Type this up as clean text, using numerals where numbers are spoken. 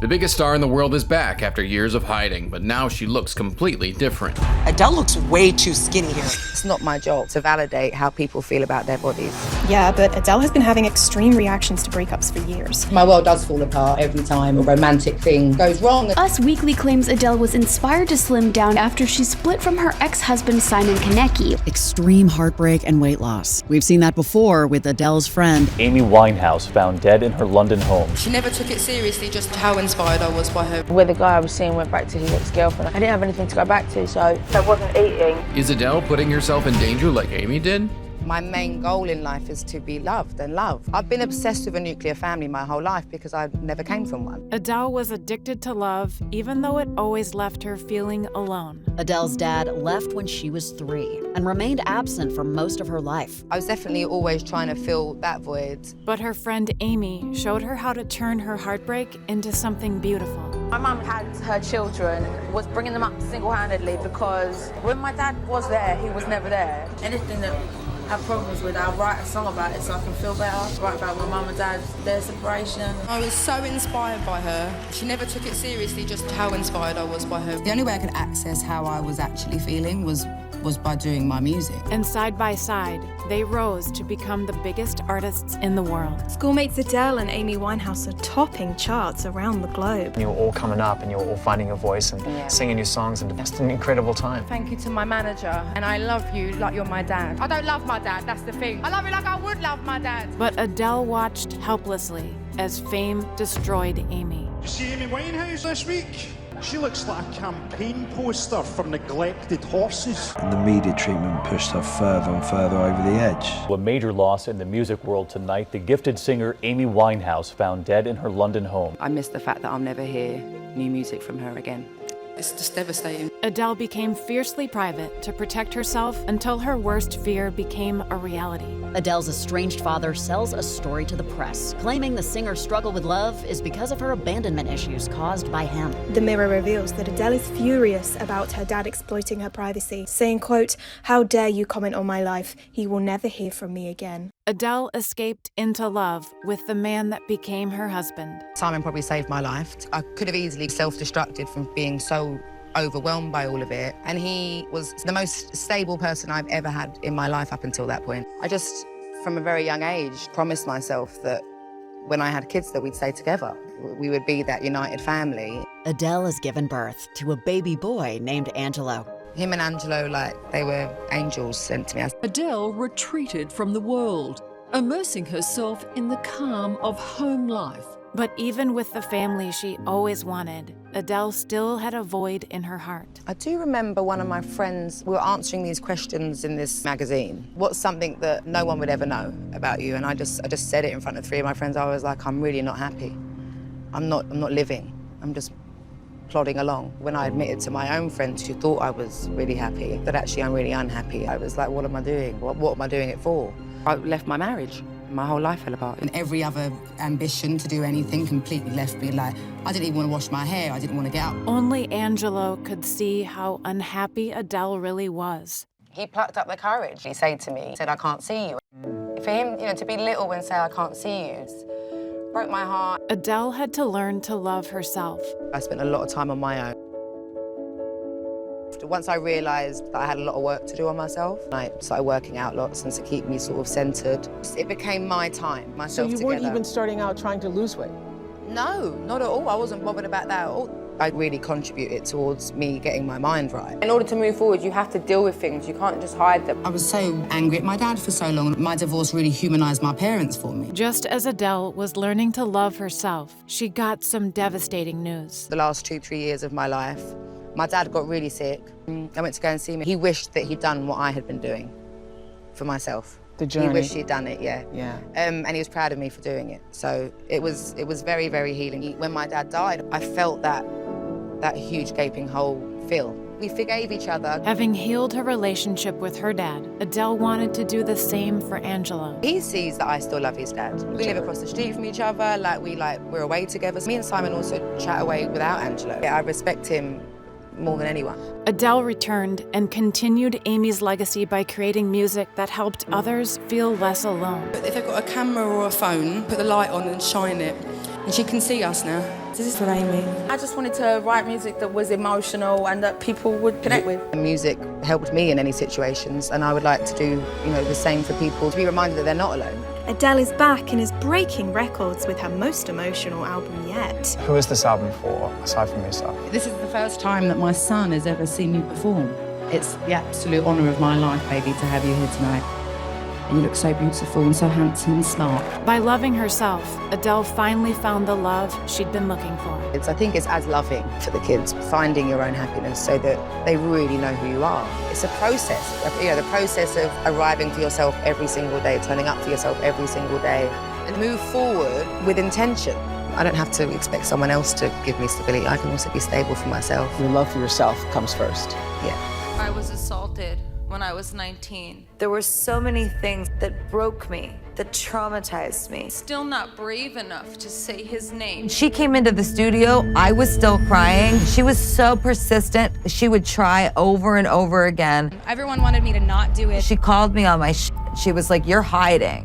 The biggest star in the world is back after years of hiding, but now she looks completely different. Adele looks way too skinny here. It's not my job to validate how people feel about their bodies. Yeah, but Adele has been having extreme reactions to breakups for years. My world does fall apart every time a romantic thing goes wrong. Us Weekly claims Adele was inspired to slim down after she split from her ex-husband Simon Konecki. Extreme heartbreak and weight loss. We've seen that before with Adele's friend. Amy Winehouse found dead in her London home. She never took it seriously, just how inspired I was by her. Where the guy I was seeing went back to his ex-girlfriend. I didn't have anything to go back to, so I wasn't eating. Is Adele putting herself in danger like Amy did? My main goal in life is to be loved and loved. I've been obsessed with a nuclear family my whole life because I never came from one. Adele was addicted to love, even though it always left her feeling alone. Adele's dad left when she was 3 and remained absent for most of her life. I was definitely always trying to fill that void. But her friend Amy showed her how to turn her heartbreak into something beautiful. My mum had her children, was bringing them up single-handedly because when my dad was there, he was never there. Anything that I have problems with, I'll write a song about it so I can feel better. Write about my mum and dad, their separation. I was so inspired by her. She never took it seriously, just how inspired I was by her. The only way I could access how I was actually feeling was by doing my music. And side by side, they rose to become the biggest artists in the world. Schoolmates Adele and Amy Winehouse are topping charts around the globe. You were all coming up and you were all finding your voice and singing your songs, and just an incredible time. Thank you to my manager, and I love you like you're my dad. I don't love my dad, that's the thing. I love you like I would love my dad. But Adele watched helplessly as fame destroyed Amy. You see Amy Winehouse this week? She looks like a campaign poster for neglected horses. And the media treatment pushed her further and further over the edge. A major loss in the music world tonight, the gifted singer Amy Winehouse found dead in her London home. I miss the fact that I'll never hear new music from her again. It's just devastating. Adele became fiercely private to protect herself until her worst fear became a reality. Adele's estranged father sells a story to the press, claiming the singer's struggle with love is because of her abandonment issues caused by him. The Mirror reveals that Adele is furious about her dad exploiting her privacy, saying, quote, "How dare you comment on my life? He will never hear from me again." Adele escaped into love with the man that became her husband. Simon probably saved my life. I could have easily self-destructed from being so overwhelmed by all of it. And he was the most stable person I've ever had in my life up until that point. I just, from a very young age, promised myself that when I had kids that we'd stay together. We would be that united family. Adele has given birth to a baby boy named Angelo. Him and Angelo, like, they were angels sent to me. Adele retreated from the world, immersing herself in the calm of home life. But even with the family she always wanted, Adele still had a void in her heart. I do remember one of my friends, we were answering these questions in this magazine. What's something that no one would ever know about you? And I just said it in front of 3 of my friends. I was like, I'm really not happy. I'm not living. I'm just plodding along. When I admitted to my own friends who thought I was really happy, that actually I'm really unhappy, I was like, what am I doing? What am I doing it for? I left my marriage. My whole life fell apart. And every other ambition to do anything completely left me. Like, I didn't even want to wash my hair. I didn't want to get up. Only Angelo could see how unhappy Adele really was. He plucked up the courage. He said to me, I can't see you. For him, to be little and say, I can't see you, broke my heart. Adele had to learn to love herself. I spent a lot of time on my own. Once I realised that I had a lot of work to do on myself, I started working out lots and to keep me sort of centred. It became my time, myself together. So you weren't even starting out trying to lose weight? No, not at all. I wasn't bothered about that at all. I really contributed towards me getting my mind right. In order to move forward, you have to deal with things. You can't just hide them. I was so angry at my dad for so long. My divorce really humanised my parents for me. Just as Adele was learning to love herself, she got some devastating news. The last 2-3 years of my life, my dad got really sick. I went to go and see him. He wished that he'd done what I had been doing for myself. The journey. He wished he'd done it, yeah. And he was proud of me for doing it. So it was very, very healing. When my dad died, I felt that huge gaping hole fill. We forgave each other. Having healed her relationship with her dad, Adele wanted to do the same for Angelo. He sees that I still love his dad. We live across the street from each other, we're away together. Me and Simon also chat away without Angelo. I respect him more than anyone. Adele returned and continued Amy's legacy by creating music that helped others feel less alone. If they've got a camera or a phone, put the light on and shine it, and she can see us now. This is for Amy. I just wanted to write music that was emotional and that people would connect with. Music helped me in any situations, and I would like to do, the same for people, to be reminded that they're not alone. Adele is back and is breaking records with her most emotional album yet. Who is this album for, aside from yourself? This is the first time that my son has ever seen you perform. It's the absolute honour of my life, baby, to have you here tonight. And you look so beautiful and so handsome and smart. By loving herself, Adele finally found the love she'd been looking for. I think it's as loving for the kids, finding your own happiness so that they really know who you are. It's a process, the process of arriving for yourself every single day, turning up for yourself every single day, and move forward with intention. I don't have to expect someone else to give me stability. I can also be stable for myself. Your love for yourself comes first. Yeah. I was assaulted when I was 19. There were so many things that broke me, that traumatized me. Still not brave enough to say his name. She came into the studio, I was still crying. She was so persistent. She would try over and over again. Everyone wanted me to not do it. She called me on my She was like, "You're hiding."